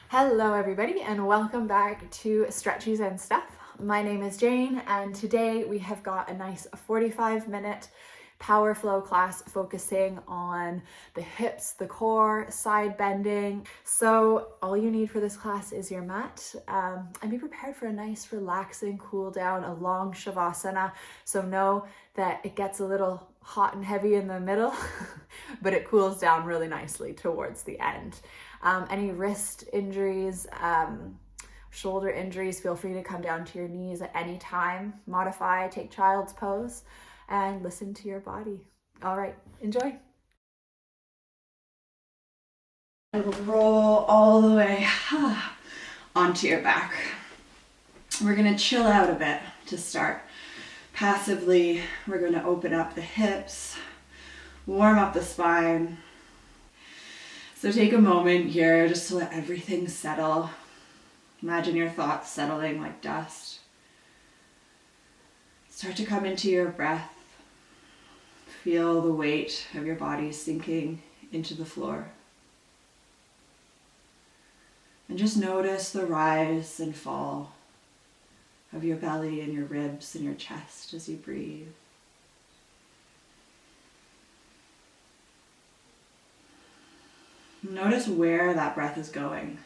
Hello everybody and welcome back to Stretchies and Stuff. My name is Jane and today we have got a nice 45-minute power flow class focusing on the hips, the core, side bending. So all you need for this class is your mat and be prepared for a nice relaxing cool down, a long Shavasana. So know that it gets a little hot and heavy in the middle, but it cools down really nicely towards the end. Any wrist injuries, shoulder injuries, feel free to come down to your knees at any time. Modify, take child's pose, and listen to your body. All right, enjoy. Roll all the way onto your back. We're going to chill out a bit to start. Passively, we're going to open up the hips, warm up the spine. So take a moment here just to let everything settle. Imagine your thoughts settling like dust. Start to come into your breath. Feel the weight of your body sinking into the floor. And just notice the rise and fall of your belly and your ribs and your chest as you breathe. Notice where that breath is going.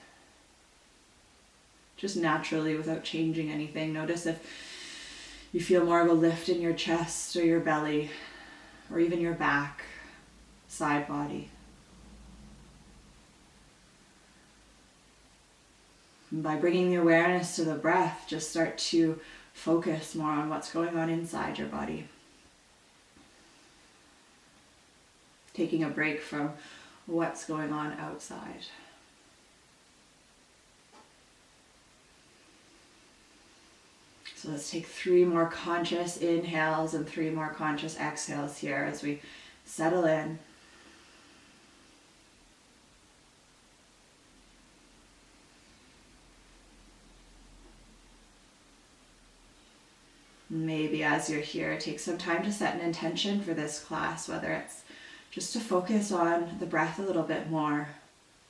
Just naturally, without changing anything. Notice if you feel more of a lift in your chest or your belly, or even your back, side body. And by bringing the awareness to the breath, just start to focus more on what's going on inside your body. Taking a break from what's going on outside. So let's take 3 more conscious inhales and 3 more conscious exhales here as we settle in. Maybe as you're here, take some time to set an intention for this class, whether it's just to focus on the breath a little bit more,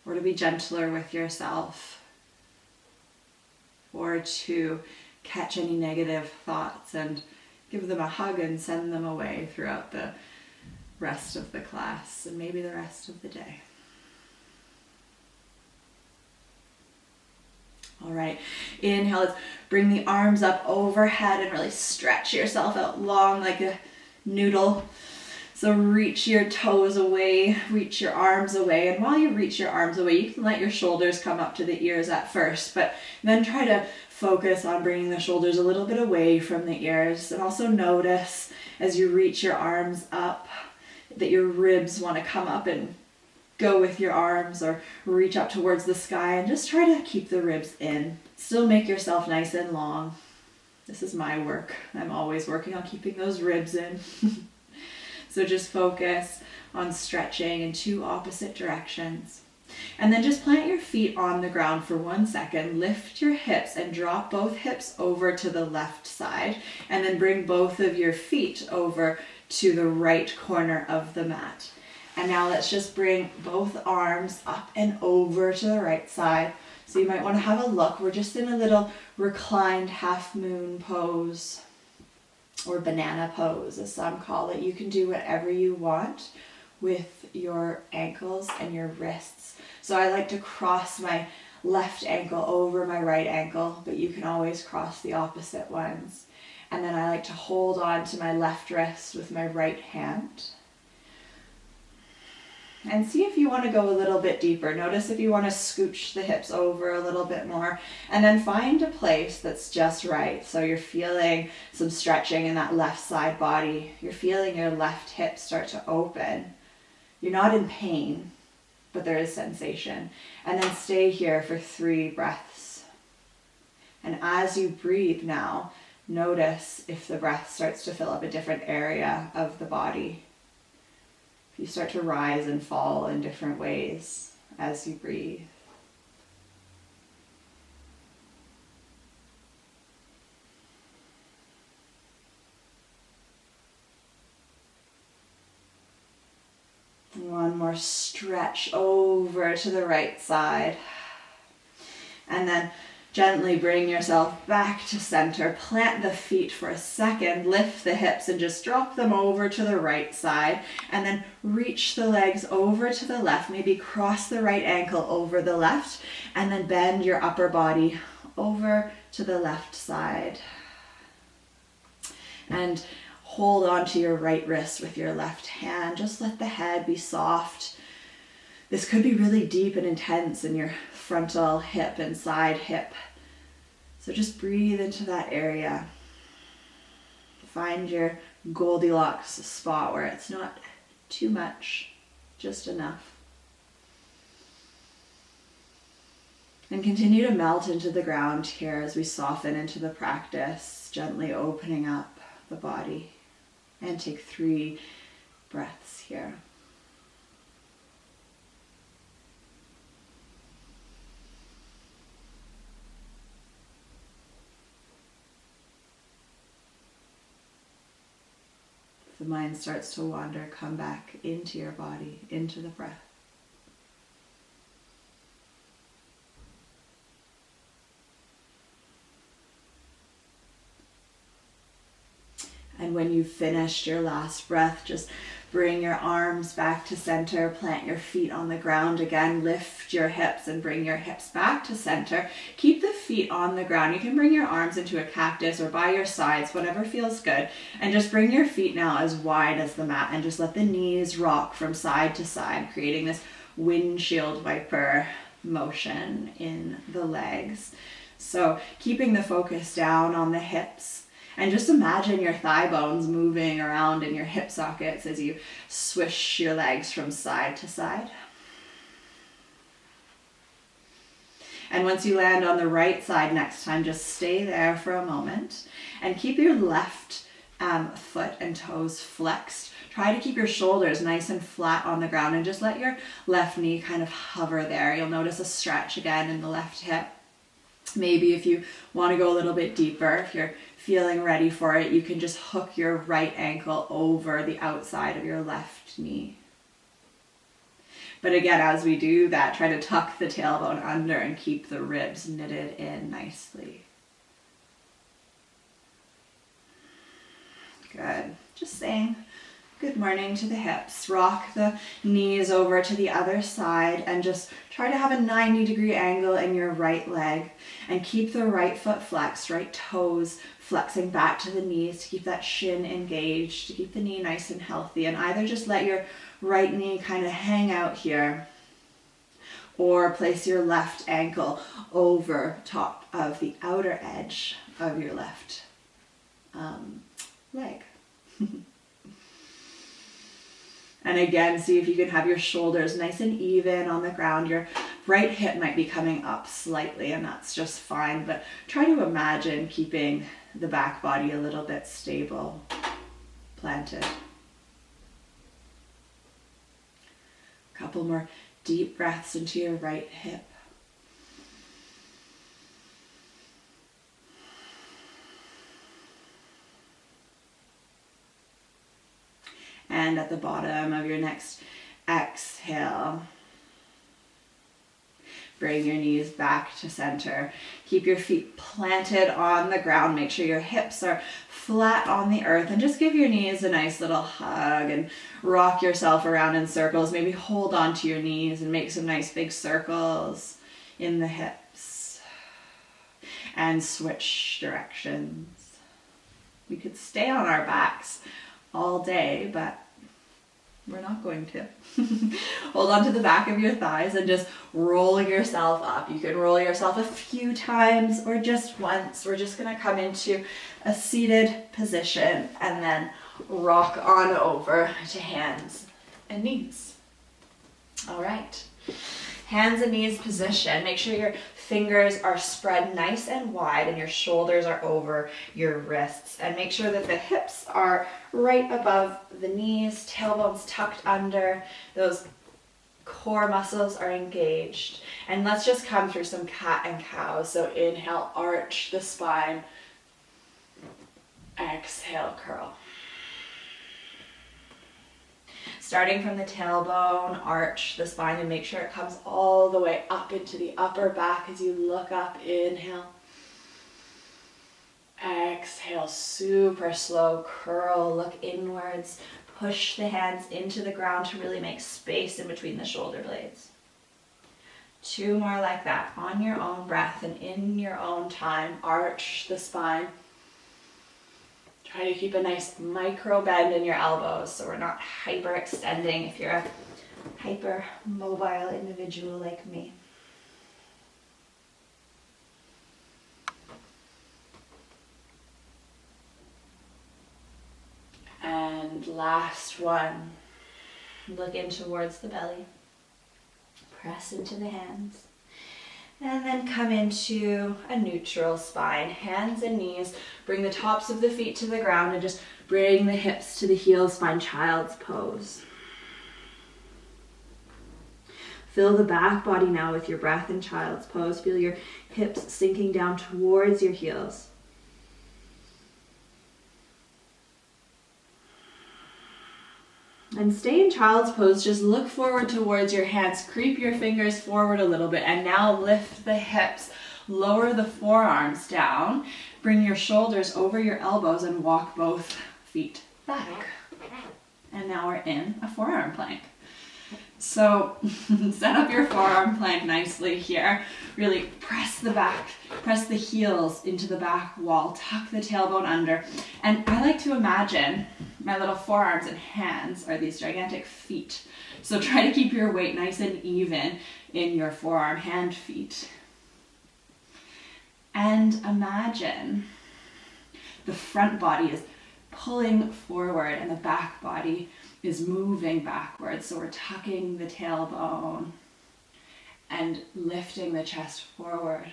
or to be gentler with yourself, or to catch any negative thoughts and give them a hug and send them away throughout the rest of the class and maybe the rest of the day. All right, inhale, let's bring the arms up overhead and really stretch yourself out long like a noodle. So reach your toes away, reach your arms away, and while you reach your arms away, you can let your shoulders come up to the ears at first, but then try to focus on bringing the shoulders a little bit away from the ears, and also notice as you reach your arms up that your ribs want to come up and go with your arms or reach up towards the sky, and just try to keep the ribs in. Still make yourself nice and long. This is my work. I'm always working on keeping those ribs in. So just focus on stretching in 2 opposite directions. And then just plant your feet on the ground for 1 second. Lift your hips and drop both hips over to the left side. And then bring both of your feet over to the right corner of the mat. And now let's just bring both arms up and over to the right side. So you might want to have a look. We're just in a little reclined half moon pose, or banana pose as some call it. You can do whatever you want with your ankles and your wrists. So I like to cross my left ankle over my right ankle, but you can always cross the opposite ones. And then I like to hold on to my left wrist with my right hand. And see if you want to go a little bit deeper. Notice if you want to scooch the hips over a little bit more, and then find a place that's just right. So you're feeling some stretching in that left side body. You're feeling your left hip start to open. You're not in pain, but there is sensation. And then stay here for 3 breaths. And as you breathe now, notice if the breath starts to fill up a different area of the body. You start to rise and fall in different ways as you breathe. And one more stretch over to the right side. And then gently bring yourself back to center. Plant the feet for a second. Lift the hips and just drop them over to the right side. And then reach the legs over to the left. Maybe cross the right ankle over the left. And then bend your upper body over to the left side. And hold on to your right wrist with your left hand. Just let the head be soft. This could be really deep and intense in your frontal hip and side hip. So just breathe into that area. Find your Goldilocks spot where it's not too much, just enough. And continue to melt into the ground here as we soften into the practice, gently opening up the body. And take 3 breaths here. If the mind starts to wander, come back into your body, into the breath. And when you've finished your last breath, just bring your arms back to center, plant your feet on the ground again, lift your hips and bring your hips back to center. Keep the feet on the ground. You can bring your arms into a cactus or by your sides, whatever feels good. And just bring your feet now as wide as the mat and just let the knees rock from side to side, creating this windshield wiper motion in the legs. So keeping the focus down on the hips. And just imagine your thigh bones moving around in your hip sockets as you swish your legs from side to side. And once you land on the right side next time, just stay there for a moment and keep your left foot and toes flexed. Try to keep your shoulders nice and flat on the ground and just let your left knee kind of hover there. You'll notice a stretch again in the left hip. Maybe if you want to go a little bit deeper, if you're feeling ready for it, you can just hook your right ankle over the outside of your left knee. But again, as we do that, try to tuck the tailbone under and keep the ribs knitted in nicely. Good. Just saying good morning to the hips. Rock the knees over to the other side and just try to have a 90-degree angle in your right leg and keep the right foot flexed, right toes flexing back to the knees to keep that shin engaged, to keep the knee nice and healthy. And either just let your right knee kind of hang out here or place your left ankle over top of the outer edge of your left leg. And again, see if you can have your shoulders nice and even on the ground. Your right hip might be coming up slightly, and that's just fine. But try to imagine keeping the back body a little bit stable, planted. A couple more deep breaths into your right hip. And at the bottom of your next exhale, bring your knees back to center. Keep your feet planted on the ground. Make sure your hips are flat on the earth and just give your knees a nice little hug and rock yourself around in circles. Maybe hold on to your knees and make some nice big circles in the hips. And switch directions. We could stay on our backs all day, but we're not going to. Hold on to the back of your thighs and just roll yourself up. You can roll yourself a few times or just once. We're just going to come into a seated position and then rock on over to hands and knees. All right. Hands and knees position. Make sure your fingers are spread nice and wide and your shoulders are over your wrists. And make sure that the hips are right above the knees, tailbones tucked under, those core muscles are engaged. And let's just come through some cat and cow. So inhale, arch the spine. Exhale, curl. Starting from the tailbone, arch the spine and make sure it comes all the way up into the upper back as you look up. Inhale. Exhale, super slow, curl, look inwards. Push the hands into the ground to really make space in between the shoulder blades. 2 more like that on your own breath and in your own time. Arch the spine. Try to keep a nice micro bend in your elbows so we're not hyperextending if you're a hyper mobile individual like me. And last one. Look in towards the belly. Press into the hands. And then come into a neutral spine. Hands and knees. Bring the tops of the feet to the ground and just bring the hips to the heels. Find child's pose. Fill the back body now with your breath in child's pose. Feel your hips sinking down towards your heels. And stay in child's pose. Just look forward towards your hands. Creep your fingers forward a little bit. And now lift the hips. Lower the forearms down. Bring your shoulders over your elbows and walk both feet back. And now we're in a forearm plank. So set up your forearm plank nicely here. Really press the back, press the heels into the back wall, tuck the tailbone under. And I like to imagine my little forearms and hands are these gigantic feet. So try to keep your weight nice and even in your forearm, hand, feet. And imagine the front body is pulling forward and the back body is moving backwards. So we're tucking the tailbone and lifting the chest forward.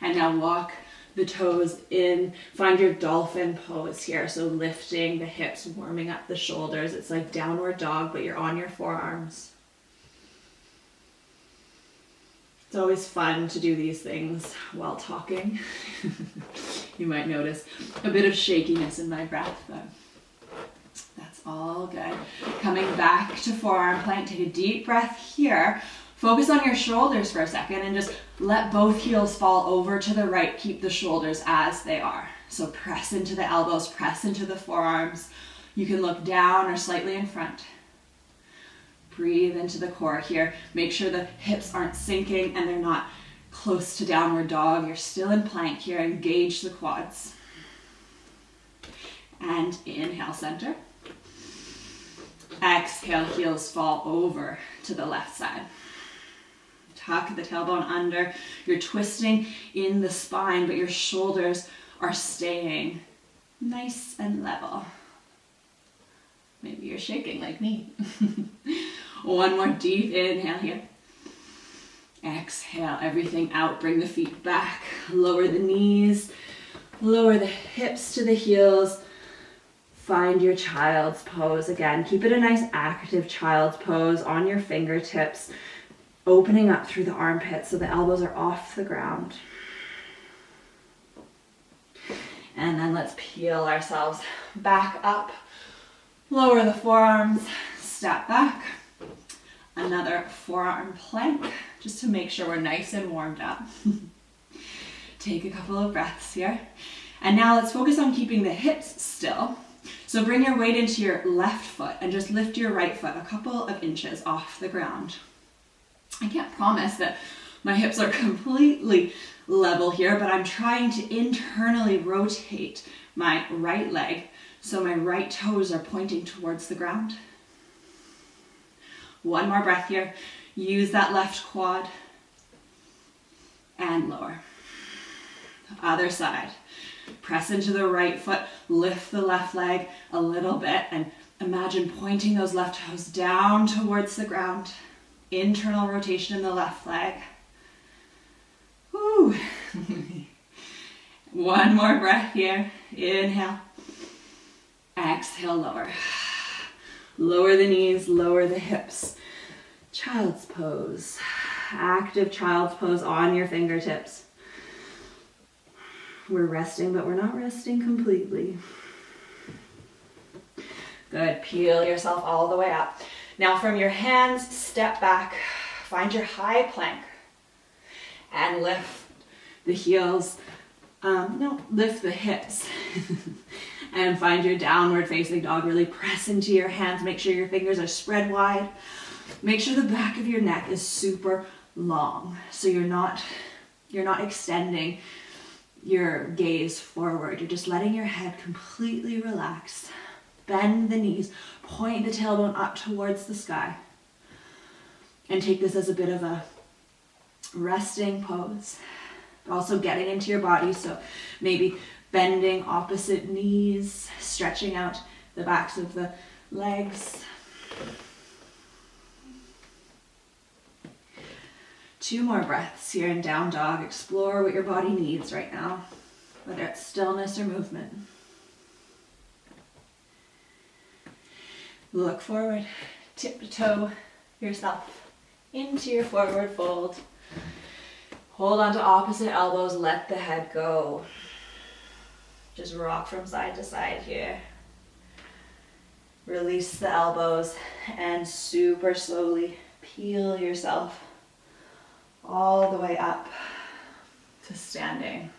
And now walk the toes in. Find your dolphin pose here. So lifting the hips, warming up the shoulders. It's like downward dog, but you're on your forearms. It's always fun to do these things while talking. You might notice a bit of shakiness in my breath, but that's all good. Coming back to forearm plank, take a deep breath here. Focus on your shoulders for a second and just let both heels fall over to the right. Keep the shoulders as they are. So press into the elbows, press into the forearms. You can look down or slightly in front. Breathe into the core here. Make sure the hips aren't sinking and they're not close to downward dog. You're still in plank here. Engage the quads. And inhale, center. Exhale, heels fall over to the left side. Tuck the tailbone under. You're twisting in the spine, but your shoulders are staying nice and level. Maybe you're shaking like me. One more deep inhale here. Exhale, everything out. Bring the feet back. Lower the knees. Lower the hips to the heels. Find your child's pose again. Keep it a nice active child's pose on your fingertips, opening up through the armpits so the elbows are off the ground. And then let's peel ourselves back up. Lower the forearms, step back. Another forearm plank, just to make sure we're nice and warmed up. Take a couple of breaths here. And now let's focus on keeping the hips still. So bring your weight into your left foot and just lift your right foot a couple of inches off the ground. I can't promise that my hips are completely level here, but I'm trying to internally rotate my right leg so my right toes are pointing towards the ground. One more breath here. Use that left quad and lower. Other side. Press into the right foot, lift the left leg a little bit, and imagine pointing those left toes down towards the ground. Internal rotation in the left leg. Woo. One more breath here. Inhale. Exhale, lower. Lower the knees, lower the hips. Child's pose. Active child's pose on your fingertips. We're resting, but we're not resting completely. Good, peel yourself all the way up. Now from your hands, step back, find your high plank, and lift the heels, lift the hips, and find your downward facing dog. Really press into your hands, make sure your fingers are spread wide. Make sure the back of your neck is super long, so you're not extending your gaze forward. You're just letting your head completely relax. Bend the knees, point the tailbone up towards the sky, and take this as a bit of a resting pose. Also getting into your body, so maybe bending opposite knees, stretching out the backs of the legs. 2 more breaths here in down dog. Explore what your body needs right now, whether it's stillness or movement. Look forward, tiptoe yourself into your forward fold. Hold on to opposite elbows, let the head go. Just rock from side to side here. Release the elbows and super slowly peel yourself all the way up to standing.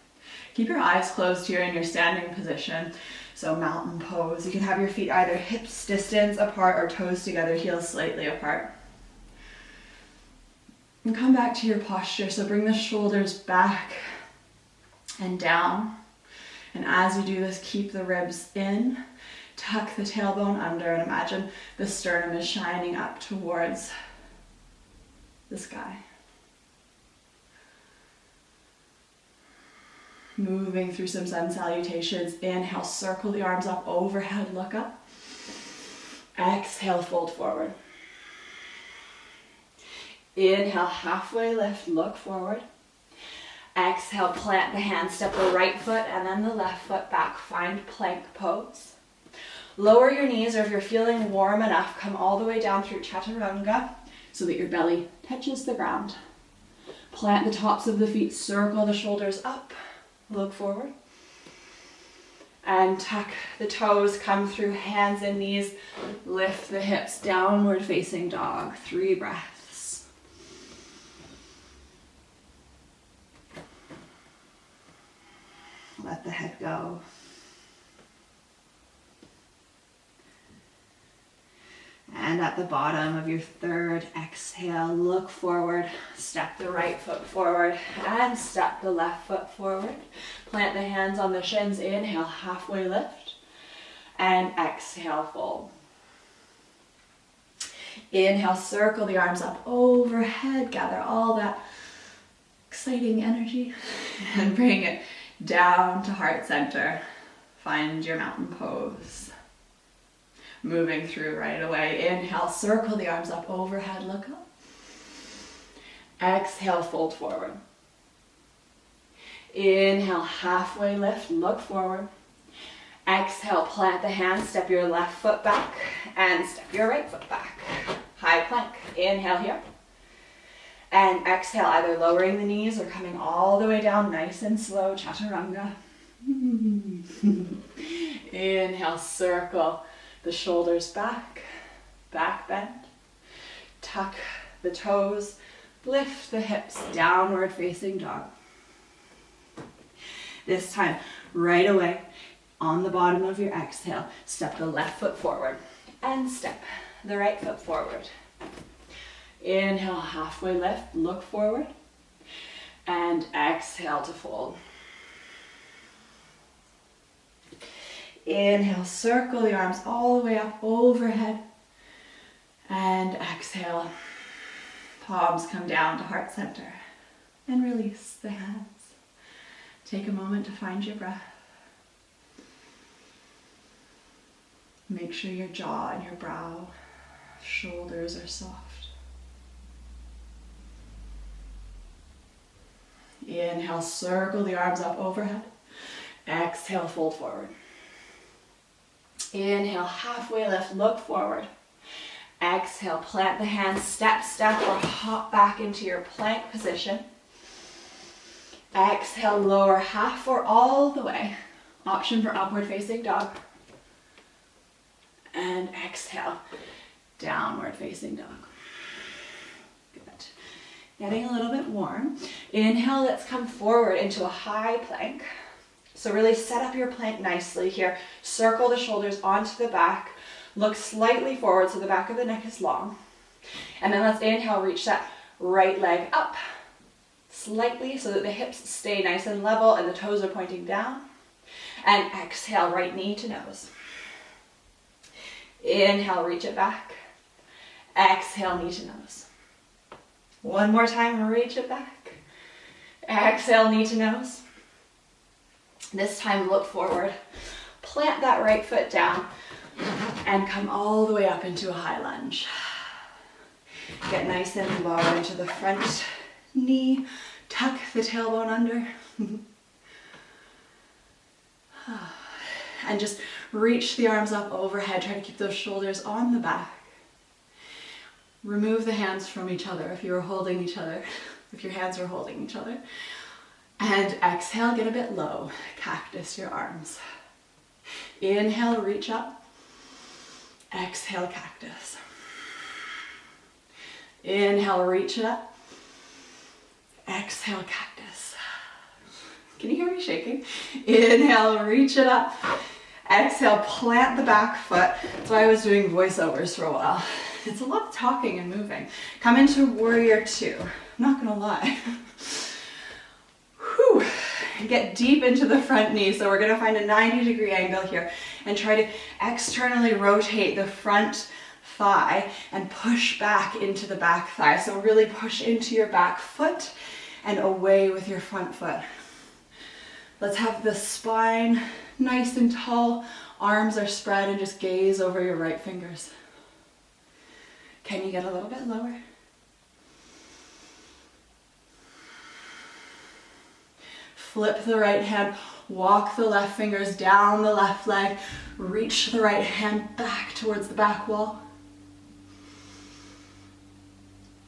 Keep your eyes closed here in your standing position. So mountain pose. You can have your feet either hips distance apart or toes together, heels slightly apart. And come back to your posture. So bring the shoulders back and down. And as you do this, keep the ribs in. Tuck the tailbone under and imagine the sternum is shining up towards the sky. Moving through some sun salutations. Inhale, circle the arms up overhead, look up. Exhale, fold forward. Inhale, halfway lift, look forward. Exhale, plant the hands, step the right foot and then the left foot back. Find plank pose. Lower your knees, or if you're feeling warm enough, come all the way down through chaturanga so that your belly touches the ground. Plant the tops of the feet, circle the shoulders up. Look forward and tuck the toes, come through hands and knees, lift the hips, downward facing dog. 3 breaths. Let the head go. And at the bottom of your 3rd exhale, look forward, step the right foot forward and step the left foot forward. Plant the hands on the shins, inhale, halfway lift, and exhale, fold. Inhale, circle the arms up overhead, gather all that exciting energy and bring it down to heart center. Find your mountain pose. Moving through right away. Inhale, circle the arms up overhead, look up. Exhale, fold forward. Inhale, halfway lift, look forward. Exhale, plant the hands, step your left foot back and step your right foot back. High plank. Inhale here. And exhale, either lowering the knees or coming all the way down nice and slow, chaturanga. Inhale, circle the shoulders back, back bend. Tuck the toes, lift the hips, downward facing dog. This time, right away, on the bottom of your exhale, step the left foot forward and step the right foot forward. Inhale, halfway lift, look forward, and exhale to fold. Inhale, circle the arms all the way up overhead, and exhale, palms come down to heart center, and release the hands. Take a moment to find your breath. Make sure your jaw and your brow, shoulders are soft. Inhale, circle the arms up overhead. Exhale, fold forward. Inhale, halfway lift, look forward. Exhale, plant the hands, step, or hop back into your plank position. Exhale, lower half or all the way. Option for upward facing dog. And exhale, downward facing dog. Good. Getting a little bit warm. Inhale, let's come forward into a high plank. So really set up your plank nicely here. Circle the shoulders onto the back. Look slightly forward so the back of the neck is long. And then let's inhale, reach that right leg up slightly so that the hips stay nice and level and the toes are pointing down. And exhale, right knee to nose. Inhale, reach it back. Exhale, knee to nose. One more time, reach it back. Exhale, knee to nose. This time, look forward. Plant that right foot down and come all the way up into a high lunge. Get nice and low into the front knee. Tuck the tailbone under. And just reach the arms up overhead. Try to keep those shoulders on the back. Remove the hands from each other if you were holding each other, if your hands were holding each other. And exhale, get a bit low. Cactus your arms. Inhale, reach up. Exhale, cactus. Inhale, reach it up. Exhale, cactus. Can you hear me shaking? Inhale, reach it up. Exhale, plant the back foot. That's why I was doing voiceovers for a while. It's a lot of talking and moving. Come into warrior two. I'm not gonna lie. Whew. Get deep into the front knee. So we're gonna find a 90-degree angle here and try to externally rotate the front thigh and push back into the back thigh. So really push into your back foot and away with your front foot. Let's have the spine nice and tall. Arms are spread and just gaze over your right fingers. Can you get a little bit lower? Flip the right hand, walk the left fingers down the left leg, reach the right hand back towards the back wall.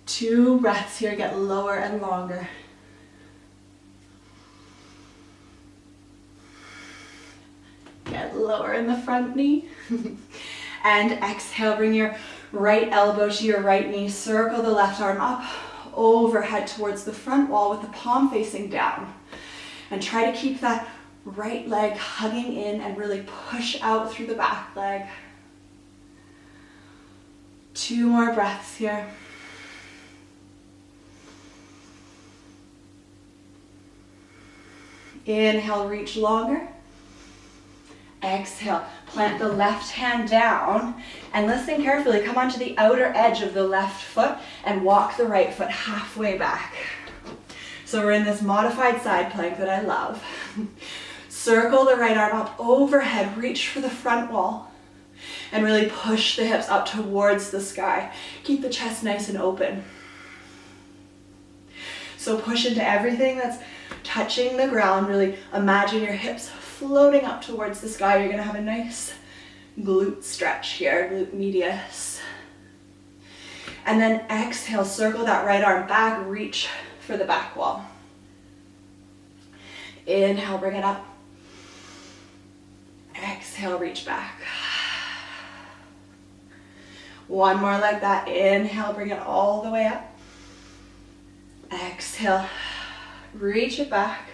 2 breaths here, get lower and longer. Get lower in the front knee. And exhale, bring your right elbow to your right knee, circle the left arm up, overhead towards the front wall with the palm facing down. And try to keep that right leg hugging in and really push out through the back leg. 2 more breaths here. Inhale, reach longer. Exhale, plant the left hand down and listen carefully. Come onto the outer edge of the left foot and walk the right foot halfway back. So we're in this modified side plank that I love. Circle the right arm up overhead, reach for the front wall and really push the hips up towards the sky. Keep the chest nice and open. So push into everything that's touching the ground. Really imagine your hips floating up towards the sky. You're gonna have a nice glute stretch here, glute medius. And then exhale, circle that right arm back, reach for the back wall. Inhale, bring it up. Exhale, reach back. One more like that. Inhale, bring it all the way up. Exhale, reach it back.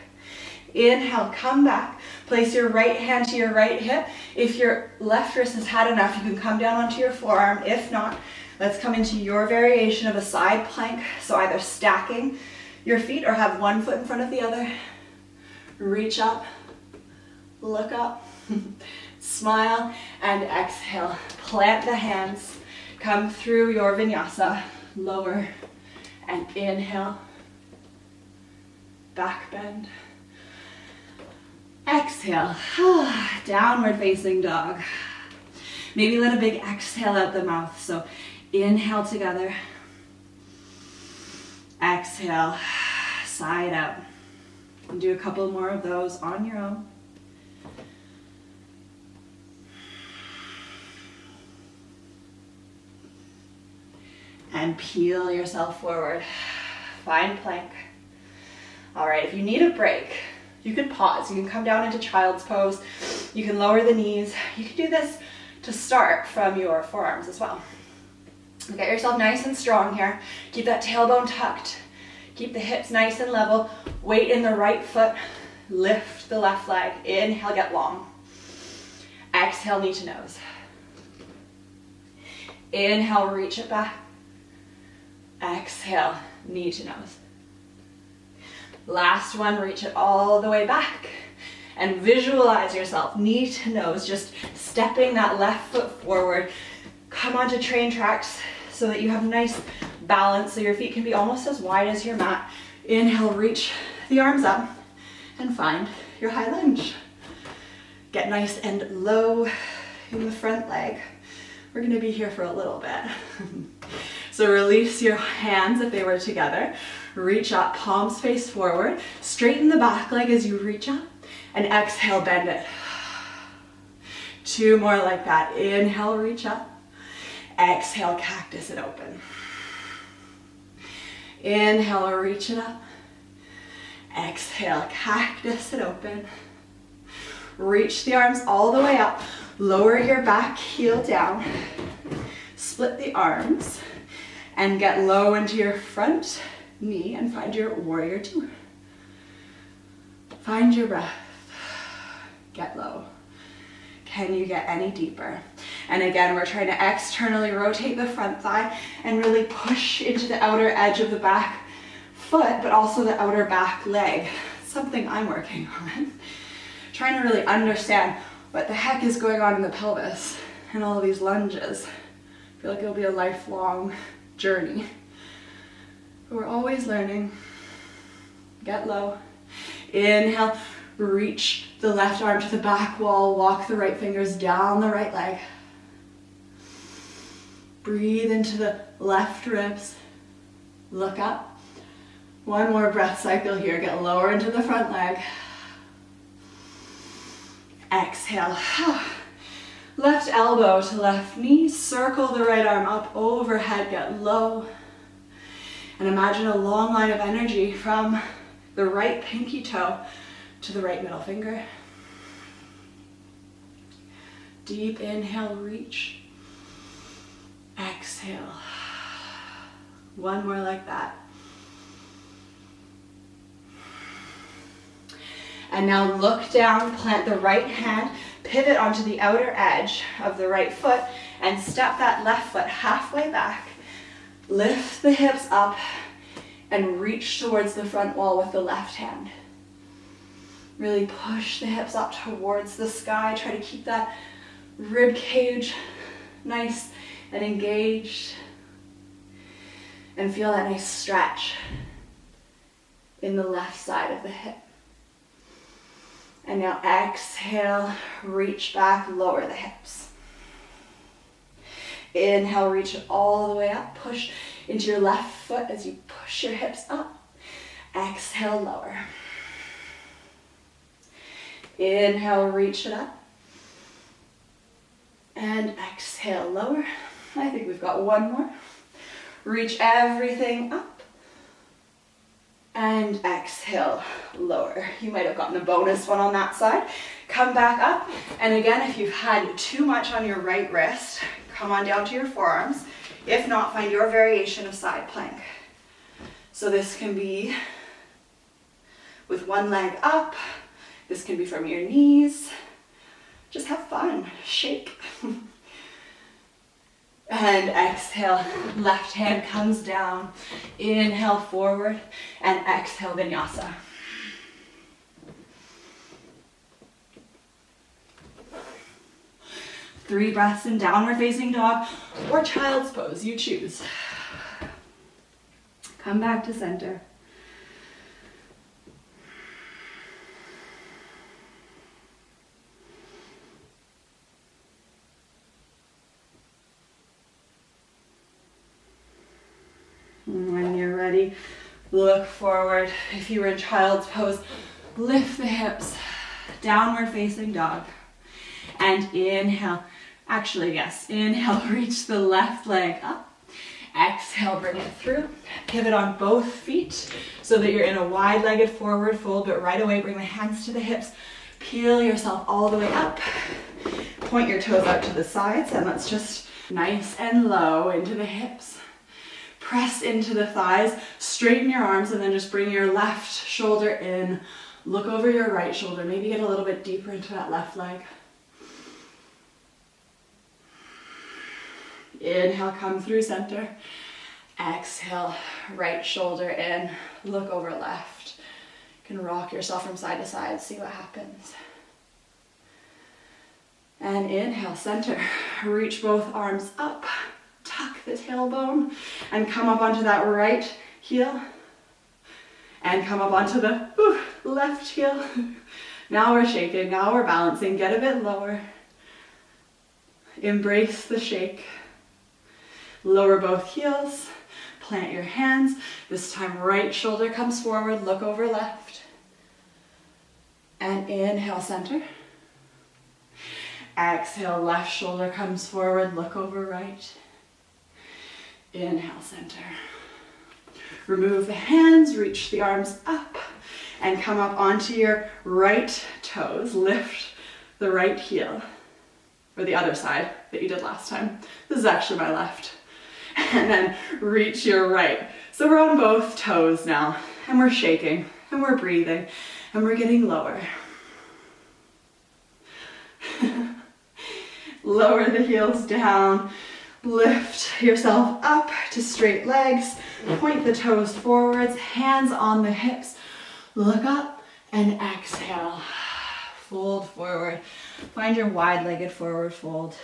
Inhale, come back. Place your right hand to your right hip. If your left wrist has had enough, you can come down onto your forearm. If not, let's come into your variation of a side plank. So either stacking your feet or have one foot in front of the other. Reach up, look up, smile, and exhale. Plant the hands. Come through your vinyasa. Lower and inhale. Back bend. Exhale. Downward facing dog. Maybe let a big exhale out the mouth. So inhale together. Exhale. Side out. And do a couple more of those on your own. And peel yourself forward. Find plank. All right, if you need a break, you can pause. You can come down into child's pose. You can lower the knees. You can do this to start from your forearms as well. Get yourself nice and strong here. Keep that tailbone tucked. Keep the hips nice and level. Weight in the right foot. Lift the left leg. Inhale, get long. Exhale, knee to nose. Inhale, reach it back. Exhale, knee to nose. Last one, reach it all the way back. And visualize yourself, knee to nose, just stepping that left foot forward. Come onto train tracks so that you have nice balance, so your feet can be almost as wide as your mat. Inhale, reach the arms up and find your high lunge. Get nice and low in the front leg. We're gonna be here for a little bit. So release your hands if they were together. Reach up, palms face forward. Straighten the back leg as you reach up. And exhale, bend it. 2 more like that. Inhale, reach up. Exhale, cactus it open. Inhale, reach it up. Exhale, cactus it open. Reach the arms all the way up. Lower your back heel down. Split the arms and get low into your front knee and find your warrior 2. Find your breath. Get low. Can you get any deeper? And again, we're trying to externally rotate the front thigh and really push into the outer edge of the back foot, but also the outer back leg. Something I'm working on. Trying to really understand what the heck is going on in the pelvis and all of these lunges. I feel like it'll be a lifelong journey. But we're always learning. Get low. Inhale, reach the left arm to the back wall, walk the right fingers down the right leg. Breathe into the left ribs. Look up. One more breath cycle here. Get lower into the front leg. Exhale. Left elbow to left knee. Circle the right arm up overhead. Get low. And imagine a long line of energy from the right pinky toe to the right middle finger. Deep inhale, reach. Exhale. One more like that. And now look down, plant the right hand, pivot onto the outer edge of the right foot, and step that left foot halfway back. Lift the hips up and reach towards the front wall with the left hand. Really push the hips up towards the sky. Try to keep that rib cage nice and engaged. And feel that nice stretch in the left side of the hip. And now exhale, reach back, lower the hips. Inhale, reach it all the way up. Push into your left foot as you push your hips up. Exhale, lower. Inhale, reach it up. And exhale, lower. I think we've got one more. Reach everything up. And exhale, lower. You might have gotten a bonus one on that side. Come back up. And again, if you've had too much on your right wrist, come on down to your forearms. If not, find your variation of side plank. So this can be with one leg up. This can be from your knees. Just have fun, shake. And exhale, left hand comes down. Inhale, forward, and exhale, vinyasa. Three breaths in downward facing dog or child's pose, you choose. Come back to center. When you're ready, look forward. If you were in child's pose, lift the hips, downward facing dog. And inhale, actually yes, inhale, reach the left leg up. Exhale, bring it through. Pivot on both feet so that you're in a wide-legged forward fold, but right away bring the hands to the hips. Peel yourself all the way up. point your toes out to the sides, and let's just nice and low into the hips. Press into the thighs, straighten your arms, and then just bring your left shoulder in. Look over your right shoulder. Maybe get a little bit deeper into that left leg. Inhale, come through center. Exhale, right shoulder in. Look over left. You can rock yourself from side to side, see what happens. And inhale, center. Reach both arms up. Tuck the tailbone and come up onto that right heel. And come up onto the left heel. Now we're shaking, now we're balancing. Get a bit lower. Embrace the shake. Lower both heels. Plant your hands. This time right shoulder comes forward. Look over left. And inhale, center. Exhale, left shoulder comes forward. Look over right. Inhale, center. Remove the hands, reach the arms up, and come up onto your right toes. Lift the right heel, or the other side that you did last time. This is actually my left. And then reach your right. So we're on both toes now, and we're shaking, and we're breathing, and we're getting lower. Lower the heels down. Lift yourself up to straight legs. Point the toes forwards, hands on the hips. Look up and exhale. Fold forward. Find your wide-legged forward fold.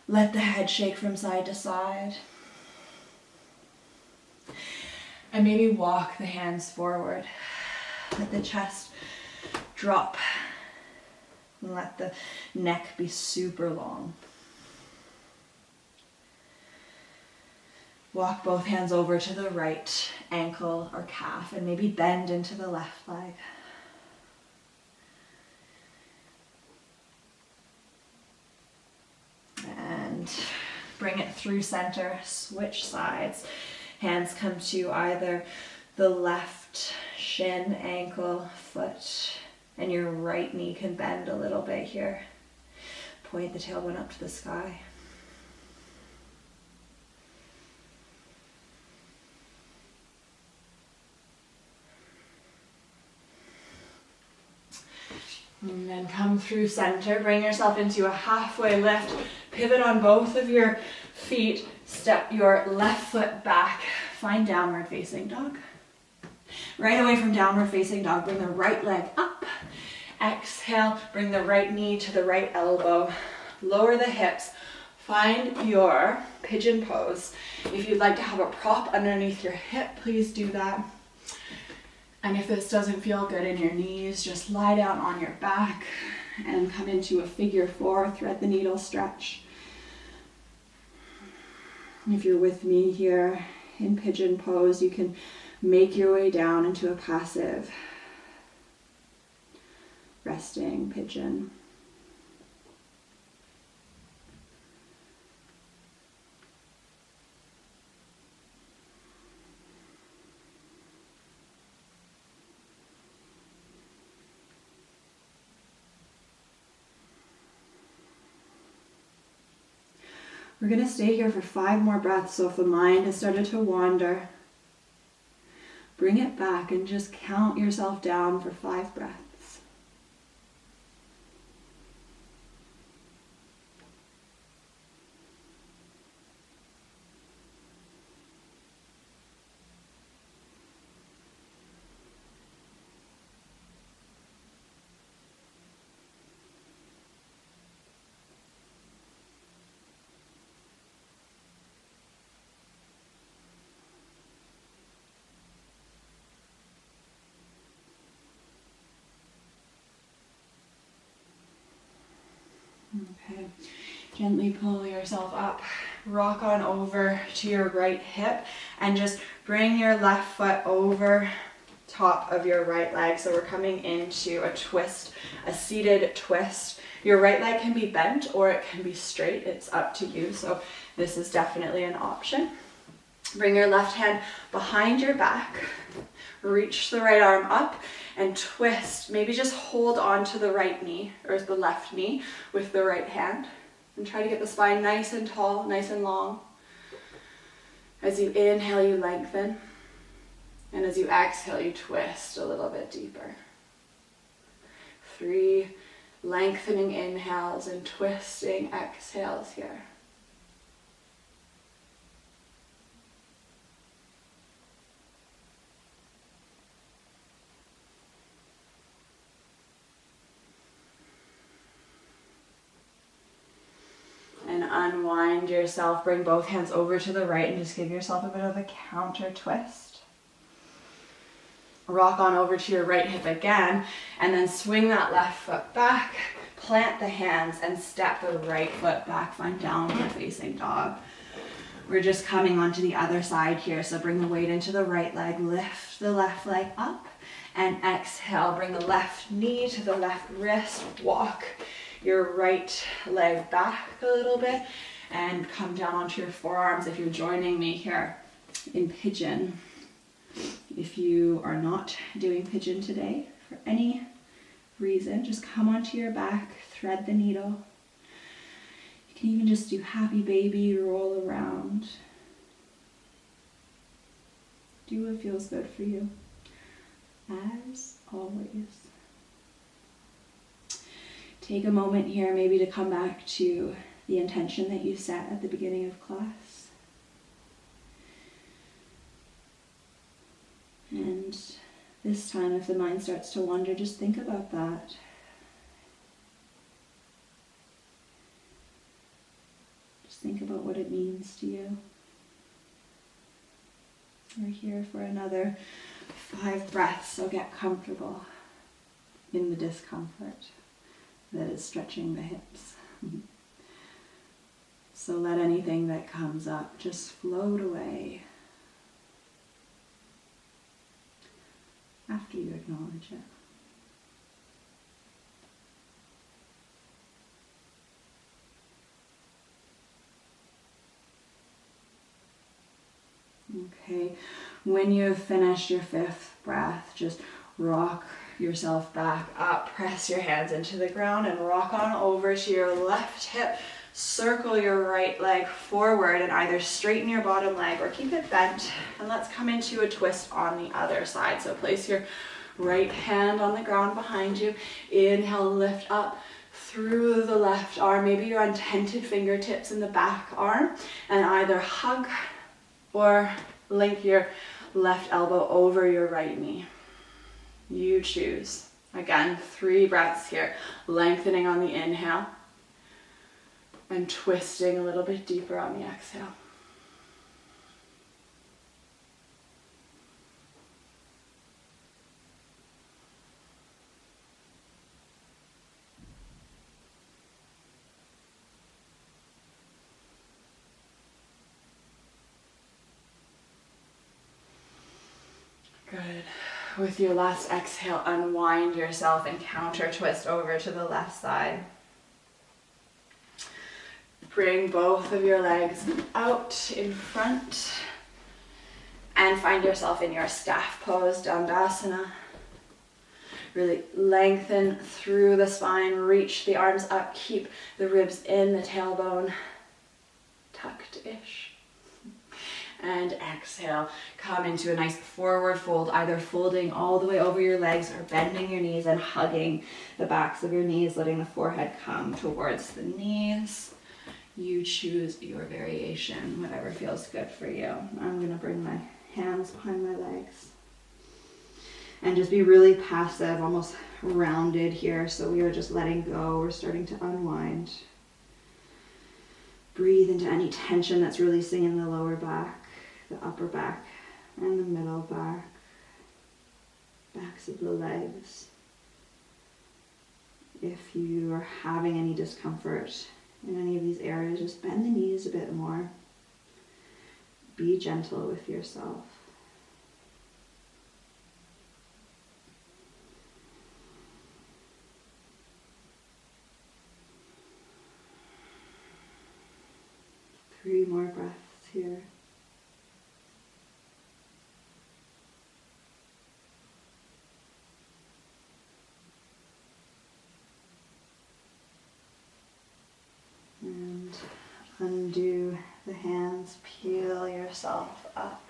Let the head shake from side to side. And maybe walk the hands forward. Let the chest drop. And let the neck be super long. Walk both hands over to the right ankle or calf and maybe bend into the left leg. And bring it through center, switch sides. Hands come to either the left shin, ankle, foot, and your right knee can bend a little bit here. Point the tailbone up to the sky. And then come through center, bring yourself into a halfway lift, pivot on both of your feet, step your left foot back, find downward facing dog. Right away from downward facing dog, bring the right leg up, exhale, bring the right knee to the right elbow, lower the hips, find your pigeon pose. If you'd like to have a prop underneath your hip, please do that. And if this doesn't feel good in your knees, just lie down on your back and come into a figure four, thread the needle stretch. If you're with me here in pigeon pose, you can make your way down into a passive resting pigeon. We're going to stay here for 5 more breaths, so if the mind has started to wander, bring it back and just count yourself down for 5 breaths. Okay, gently pull yourself up, rock on over to your right hip and just bring your left foot over top of your right leg. So we're coming into a twist, a seated twist. Your right leg can be bent or it can be straight, it's up to you. So this is definitely an option. Bring your left hand behind your back. Reach the right arm up and twist. Maybe just hold on to the right knee or the left knee with the right hand. And try to get the spine nice and tall, nice and long. As you inhale, you lengthen. And as you exhale, you twist a little bit deeper. 3 lengthening inhales and twisting exhales here. And unwind yourself. Bring both hands over to the right and just give yourself a bit of a counter twist. Rock on over to your right hip again, and then swing that left foot back, plant the hands, and step the right foot back. Find downward facing dog. We're just coming onto the other side here, so bring the weight into the right leg, lift the left leg up, and exhale. Bring the left knee to the left wrist, walk your right leg back a little bit, and come down onto your forearms if you're joining me here in pigeon. If you are not doing pigeon today for any reason, just come onto your back, thread the needle. You can even just do happy baby, roll around. Do what feels good for you, as always. Take a moment here maybe to come back to the intention that you set at the beginning of class. And this time, if the mind starts to wander, just think about that. Just think about what it means to you. We're here for another 5 breaths, so get comfortable in the discomfort that is stretching the hips. So let anything that comes up just float away after you acknowledge it. Okay, when you've finished your 5th breath, just rock yourself back up, press your hands into the ground and rock on over to your left hip. Circle your right leg forward and either straighten your bottom leg or keep it bent. And let's come into a twist on the other side. So place your right hand on the ground behind you. Inhale, lift up through the left arm. Maybe you're on tented fingertips in the back arm, and either hug or link your left elbow over your right knee. You choose. Again, 3 breaths here. Lengthening on the inhale and twisting a little bit deeper on the exhale. Good. With your last exhale, unwind yourself and counter twist over to the left side. Bring both of your legs out in front and find yourself in your staff pose, Dandasana. Really lengthen through the spine, reach the arms up, keep the ribs in, the tailbone tucked-ish. And exhale, come into a nice forward fold, either folding all the way over your legs or bending your knees and hugging the backs of your knees, letting the forehead come towards the knees. You choose your variation, whatever feels good for you. I'm gonna bring my hands behind my legs and just be really passive, almost rounded here. So we are just letting go. We're starting to unwind. Breathe into any tension that's releasing in the lower back, the upper back, and the middle back, backs of the legs. If you are having any discomfort in any of these areas, just bend the knees a bit more. Be gentle with yourself. Three more breaths here. Undo the hands, peel yourself up,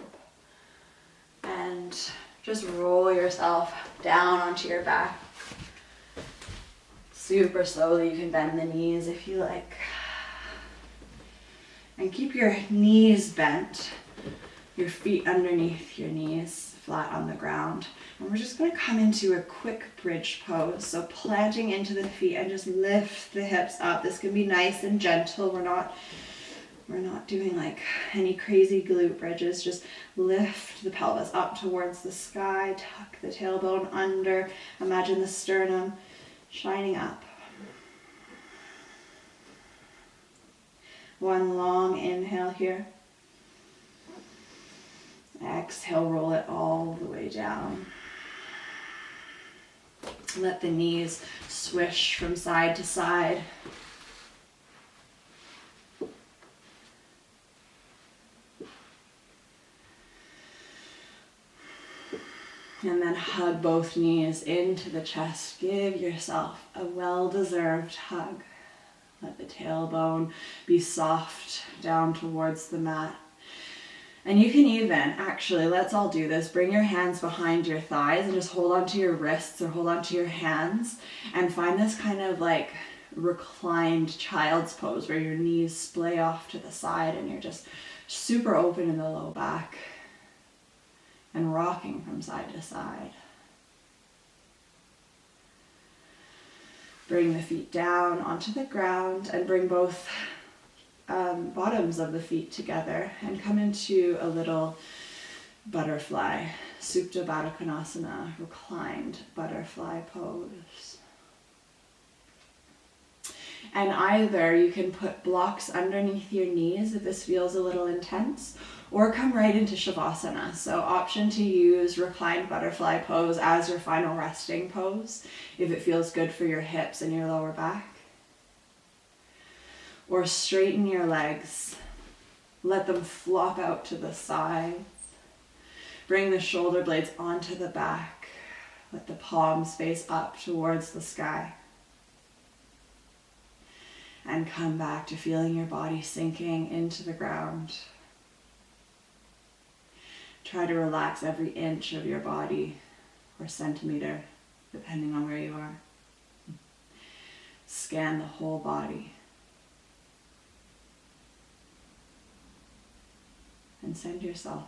and just roll yourself down onto your back. Super slowly, you can bend the knees if you like. And keep your knees bent, your feet underneath your knees, flat on the ground. And we're just going to come into a quick bridge pose. So planting into the feet and just lift the hips up. This can be nice and gentle. We're not doing like any crazy glute bridges. Just lift the pelvis up towards the sky. Tuck the tailbone under. Imagine the sternum shining up. One long inhale here. Exhale, roll it all the way down. Let the knees swish from side to side. And then hug both knees into the chest. Give yourself a well-deserved hug. Let the tailbone be soft down towards the mat. And you can even, actually, let's all do this. Bring your hands behind your thighs and just hold onto your wrists or hold onto your hands and find this kind of like reclined child's pose where your knees splay off to the side and you're just super open in the low back and rocking from side to side. Bring the feet down onto the ground and bring both bottoms of the feet together and come into a little butterfly, Supta Baddha Konasana, reclined butterfly pose. And either you can put blocks underneath your knees if this feels a little intense, or come right into Shavasana. So option to use reclined butterfly pose as your final resting pose if it feels good for your hips and your lower back. Or straighten your legs. Let them flop out to the sides. Bring the shoulder blades onto the back. Let the palms face up towards the sky. And come back to feeling your body sinking into the ground. Try to relax every inch of your body or centimeter, depending on where you are. Scan the whole body. And send yourself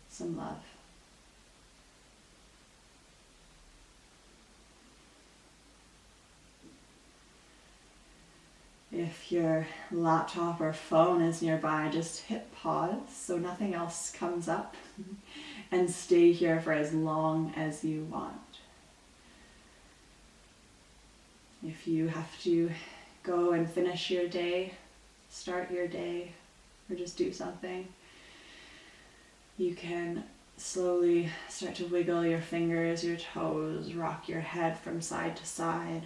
some love. If your laptop or phone is nearby, just hit pause so nothing else comes up and stay here for as long as you want. If you have to go and finish your day, start your day, or just do something, you can slowly start to wiggle your fingers, your toes, rock your head from side to side.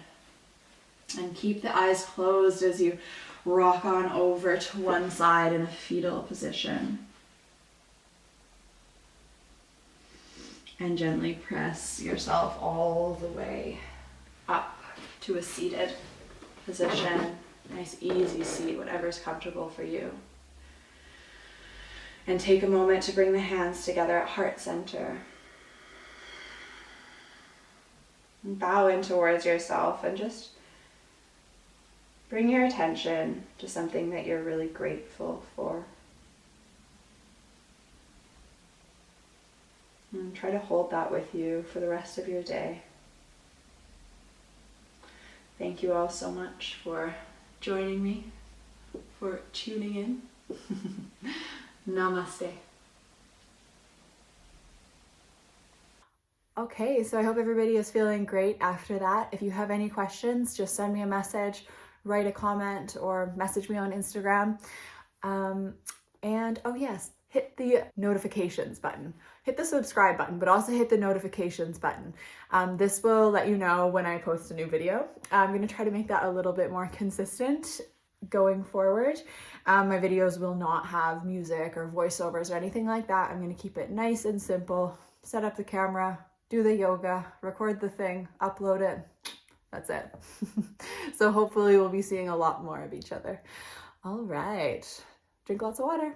And keep the eyes closed as you rock on over to one side in a fetal position. And gently press yourself all the way up to a seated position. Nice easy seat, whatever's comfortable for you. And take a moment to bring the hands together at heart center. And bow in towards yourself and just bring your attention to something that you're really grateful for. And try to hold that with you for the rest of your day. Thank you all so much for joining me, for tuning in. Namaste. Okay, so I hope everybody is feeling great after that. If you have any questions, just send me a message, write a comment, or message me on Instagram. And oh yes, hit the notifications button. Hit the subscribe button, but also hit the notifications button. This will let you know when I post a new video. I'm going to try to make that a little bit more consistent going forward. My videos will not have music or voiceovers or anything like that. I'm going to keep it nice and simple. Set up the camera, do the yoga, record the thing, upload it. That's it. So hopefully we'll be seeing a lot more of each other. All right. Drink lots of water.